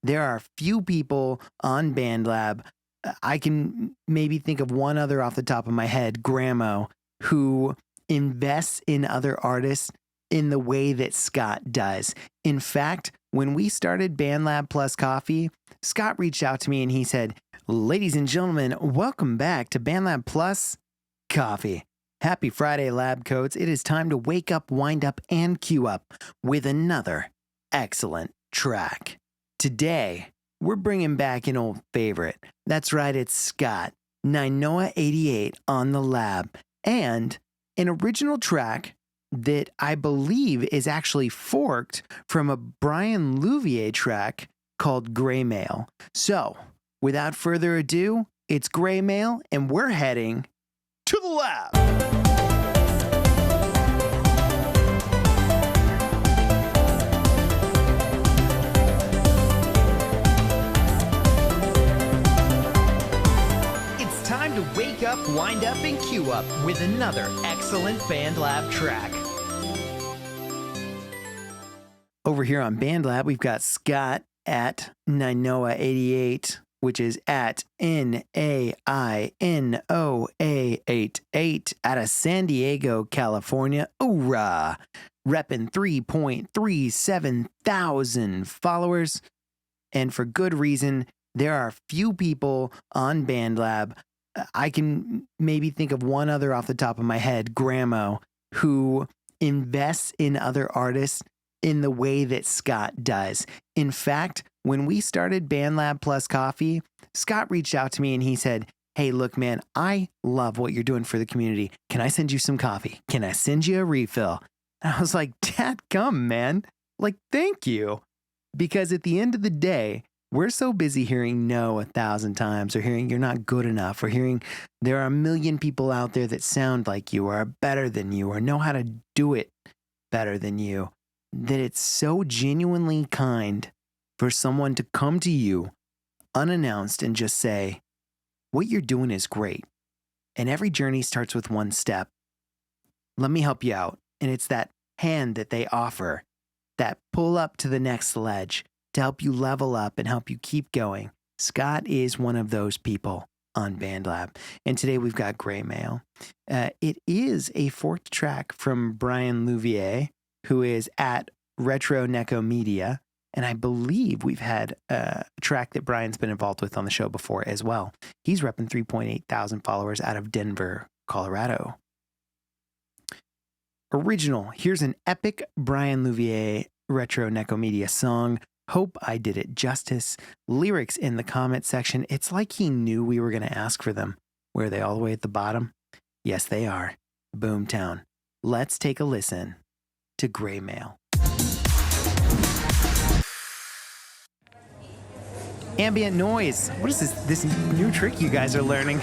there are few people on BandLab. I can maybe think of one other off the top of my head, Greymail, who invests in other artists in the way that Scott does. In fact, when we started BandLab Plus Coffee, Scott reached out to me and he said, "Ladies and gentlemen, welcome back to BandLab Plus Coffee. Happy Friday, Lab Coats. It is time to wake up, wind up, and queue up with another excellent track. Today, we're bringing back an old favorite. That's right, it's Scott, Nainoa88 on the Lab, and an original track that I believe is actually forked from a Brian Louvier track called Greymail. So, without further ado, it's Greymail, and we're heading to the lab. It's time to wake up, wind up, and queue up with another excellent BandLab track. Over here on BandLab, we've got Scott at Nainoa88, which is at Nainoa88 out of San Diego, California. Hoorah! Reppin' 3.37 thousand followers. And for good reason, there are few people on BandLab. I can maybe think of one other off the top of my head, Greymail, who invests in other artists in the way that Scott does. In fact, when we started BandLab Plus Coffee, Scott reached out to me and he said, "Hey, look, man, I love what you're doing for the community. Can I send you some coffee? Can I send you a refill?" And I was like, "Dadgum, man. Like, thank you." Because at the end of the day, we're so busy hearing no 1,000 times, or hearing you're not good enough, or hearing there are a million people out there that sound like you, or are better than you, or know how to do it better than you, that it's so genuinely kind for someone to come to you unannounced and just say, "What you're doing is great. And every journey starts with one step. Let me help you out." And it's that hand that they offer, that pull up to the next ledge to help you level up and help you keep going. Scott is one of those people on BandLab. And today we've got Greymail. It is a forked track from Brian Louvier, who is at Retro Neko Media. And I believe we've had a track that Brian's been involved with on the show before as well. He's repping 3.8 thousand followers out of Denver, Colorado. Original. Here's an epic Brian Louvier Retro Neko Media song. Hope I did it justice. Lyrics in the comment section. It's like he knew we were going to ask for them. Were they all the way at the bottom? Yes, they are. Boomtown. Let's take a listen to Greymail. Ambient noise. What is this new trick you guys are learning?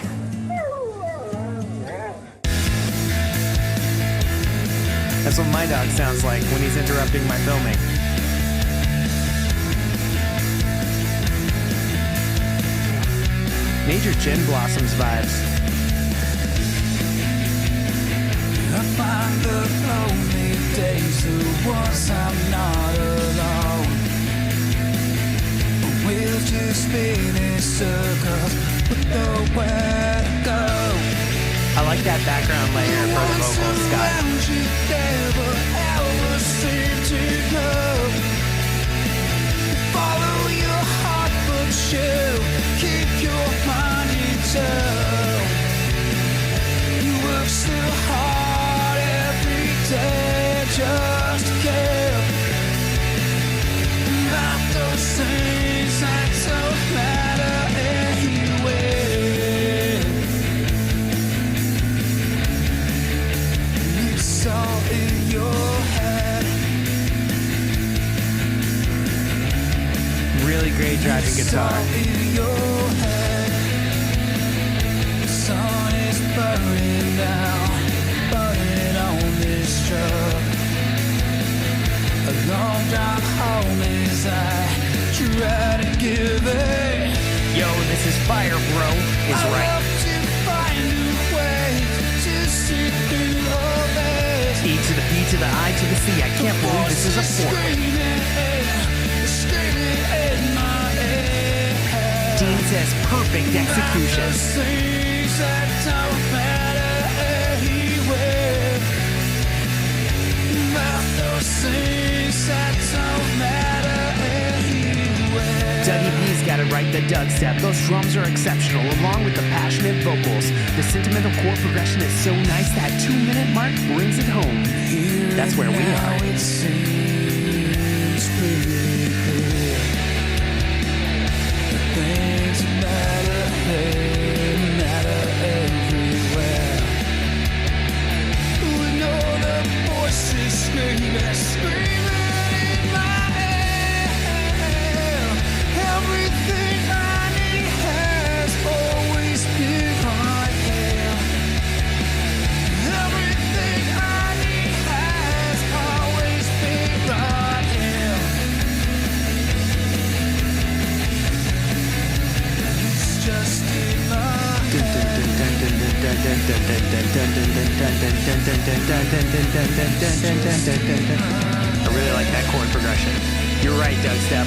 That's what my dog sounds like when he's interrupting my filming. Major Gin Blossoms vibes. I find the lonely days the ones I'm not alone. We'll just spin in circles with nowhere to go. I like that background layer for the vocals, Scott. You never ever seem to know. Follow your heart, but you keep your mind in tow. You work so hard every day just to care about those things that don't matter anyway. It's all in your head. Really great driving guitar. It's all in your head. The sun is burning down, burning on this truck. A long drive home as I try to give it. Yo, this is fire, bro. Is I right. love to find a way to see through all this. E to the P to the I to the C. I can't believe this is a fork. Screaming in my Dean says perfect execution. Things that don't matter anywhere. About those things that don't matter anywhere. Dougie B's got it right, the Doug step. Those drums are exceptional, along with the passionate vocals. The sentimental chord progression is so nice, that 2-minute mark brings it home. That's where we are. It seems pretty clear. The things that matter everywhere. With all the voices screaming, screaming in my ear. Everything I need has always been right here. Everything I need has always been right here. It's just in my I really like that chord progression. You're right, Doug Step.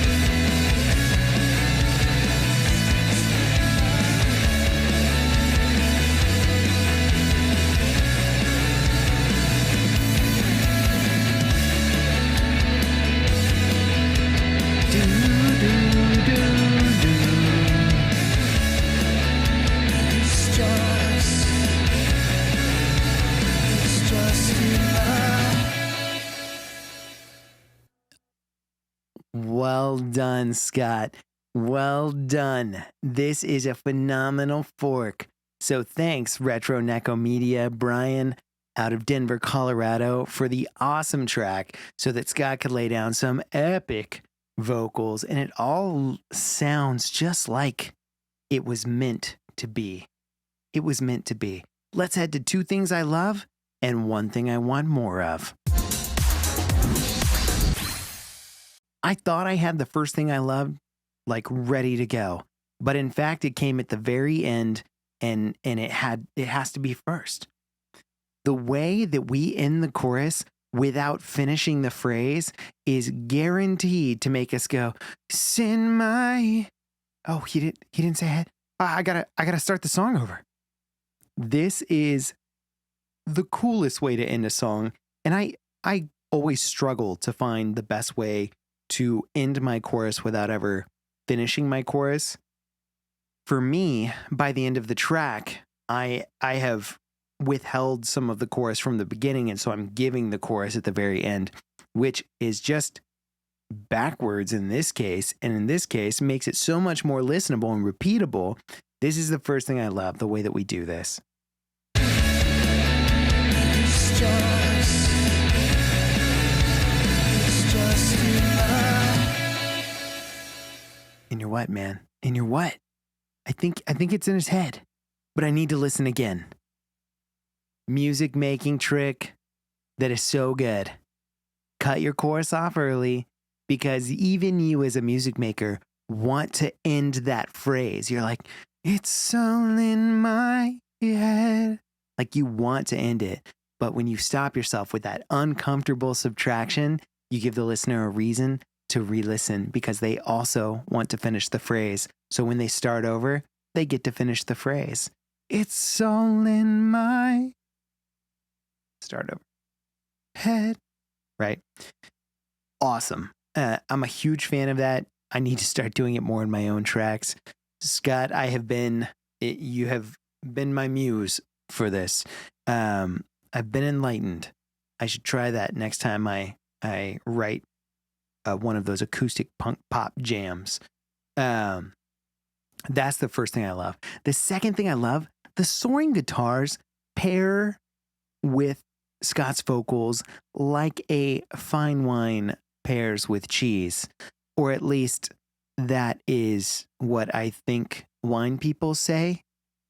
It's just in my. Well done, Scott. Well done. This is a phenomenal fork. So thanks, Retro Neko Media, Brian, out of Denver, Colorado, for the awesome track so that Scott could lay down some epic vocals, and it all sounds just like it was meant to be. It was meant to be. Let's head to 2 things I love and 1 thing I want more of. I thought I had the first thing I loved like ready to go, but in fact it came at the very end, and it has to be first. The way that we end the chorus without finishing the phrase is guaranteed to make us go, send my. Oh, he didn't say it. I gotta start the song over. This is the coolest way to end a song, and I always struggle to find the best way to end my chorus without ever finishing my chorus. For me, by the end of the track, I have withheld some of the chorus from the beginning, and so I'm giving the chorus at the very end, which is just backwards in this case, and in this case makes it so much more listenable and repeatable. This is the first thing I love, the way that we do this. It's just in my. In your what, man? In your what? I think it's in his head, but I need to listen again. Music making trick that is so good. Cut your chorus off early, because even you as a music maker want to end that phrase. You're like, it's all in my head. Like you want to end it. But when you stop yourself with that uncomfortable subtraction, you give the listener a reason to re-listen, because they also want to finish the phrase. So when they start over, they get to finish the phrase. It's all in my. Start over. Head. Right? Awesome. I'm a huge fan of that. I need to start doing it more in my own tracks. Scott, you have been my muse for this. I've been enlightened. I should try that next time I write one of those acoustic punk pop jams. That's the first thing I love. The second thing I love, the soaring guitars pair with Scott's vocals like a fine wine pairs with cheese, or at least that is what I think wine people say.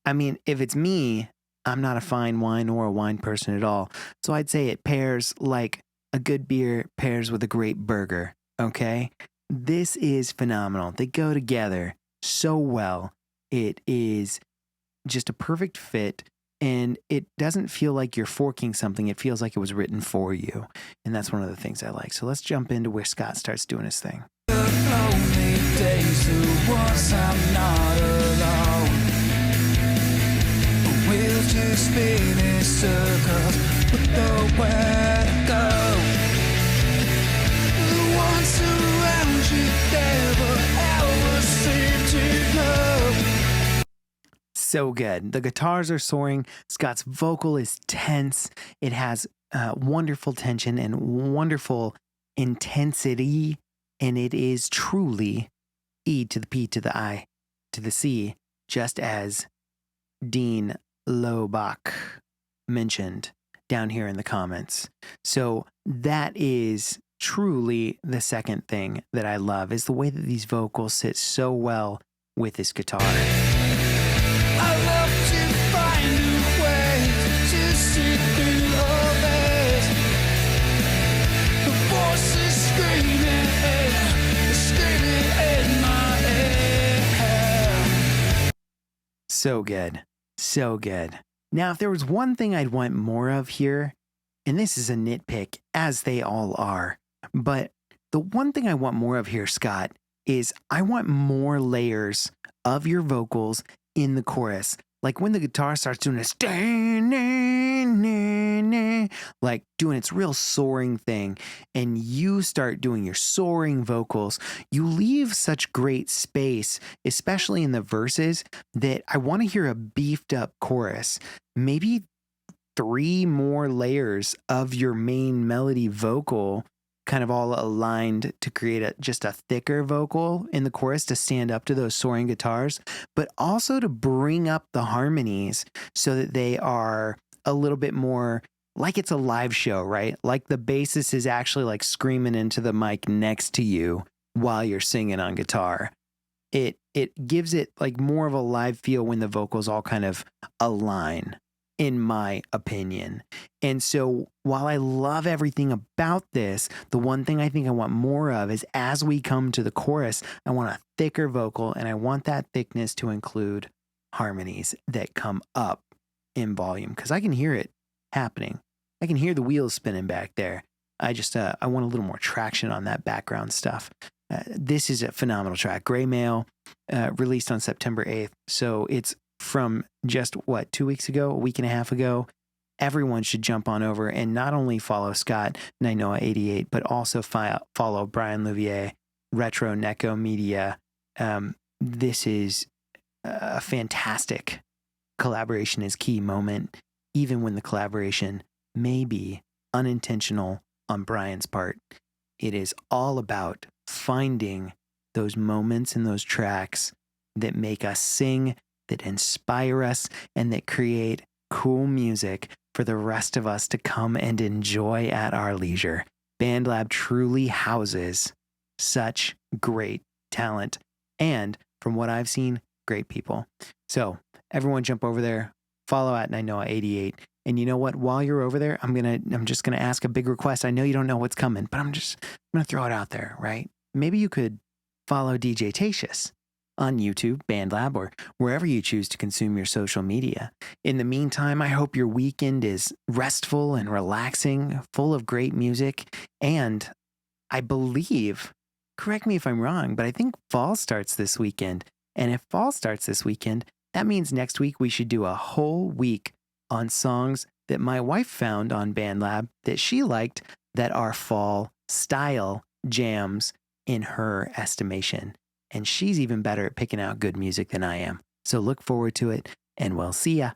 I mean, if it's me, I'm not a fine wine or a wine person at all. So I'd say it pairs like a good beer pairs with a great burger. Okay? This is phenomenal. They go together so well. It is just a perfect fit, and it doesn't feel like you're forking something. It feels like it was written for you. And that's one of the things I like. So let's jump into where Scott starts doing his thing. Lonely days, the ones I'm not alone. We'll just spin in circles with nowhere to go. The ones around you never ever seem to know. So good. The guitars are soaring. Scott's vocal is tense. It has wonderful tension and wonderful intensity. And it is truly E to the P to the I to the C, just as Dean Lobach mentioned down here in the comments. So that is truly the second thing that I love, is the way that these vocals sit so well with this guitar. I love to find a way to see through all this. The voices screaming in my head. So good. So good. Now, if there was one thing I'd want more of here, and this is a nitpick, as they all are, but the one thing I want more of here, Scott, is I want more layers of your vocals in the chorus. Like when the guitar starts doing this, like doing its real soaring thing, and you start doing your soaring vocals, you leave such great space, especially in the verses, that I want to hear a beefed up chorus. Maybe 3 more layers of your main melody vocal kind of all aligned to create just a thicker vocal in the chorus to stand up to those soaring guitars, but also to bring up the harmonies so that they are a little bit more like it's a live show, right? Like the bassist is actually like screaming into the mic next to you while you're singing on guitar. It gives it like more of a live feel when the vocals all kind of align, in my opinion. And so while I love everything about this, the one thing I think I want more of is as we come to the chorus, I want a thicker vocal, and I want that thickness to include harmonies that come up in volume, because I can hear it happening. I can hear the wheels spinning back there. I want a little more traction on that background stuff. This is a phenomenal track. Greymail, released on September 8th. So it's from just 2 weeks ago, a week and a half ago. Everyone should jump on over and not only follow Scott, Nainoa88, but also follow Brian Louvier, Retro Neko Media. This is a fantastic collaboration is key moment, even when the collaboration may be unintentional on Brian's part. It is all about finding those moments in those tracks that make us sing, that inspire us, and that create cool music for the rest of us to come and enjoy at our leisure. BandLab truly houses such great talent, and from what I've seen, great people. So everyone jump over there, follow at Nainoa88. And you know what? While you're over there, I'm just gonna ask a big request. I know you don't know what's coming, but I'm gonna throw it out there, right? Maybe you could follow DJTatious on YouTube, BandLab, or wherever you choose to consume your social media. In the meantime, I hope your weekend is restful and relaxing, full of great music. And I believe, correct me if I'm wrong, but I think fall starts this weekend. And if fall starts this weekend, that means next week we should do a whole week on songs that my wife found on BandLab that she liked, that are fall style jams in her estimation. And she's even better at picking out good music than I am. So look forward to it, and we'll see ya.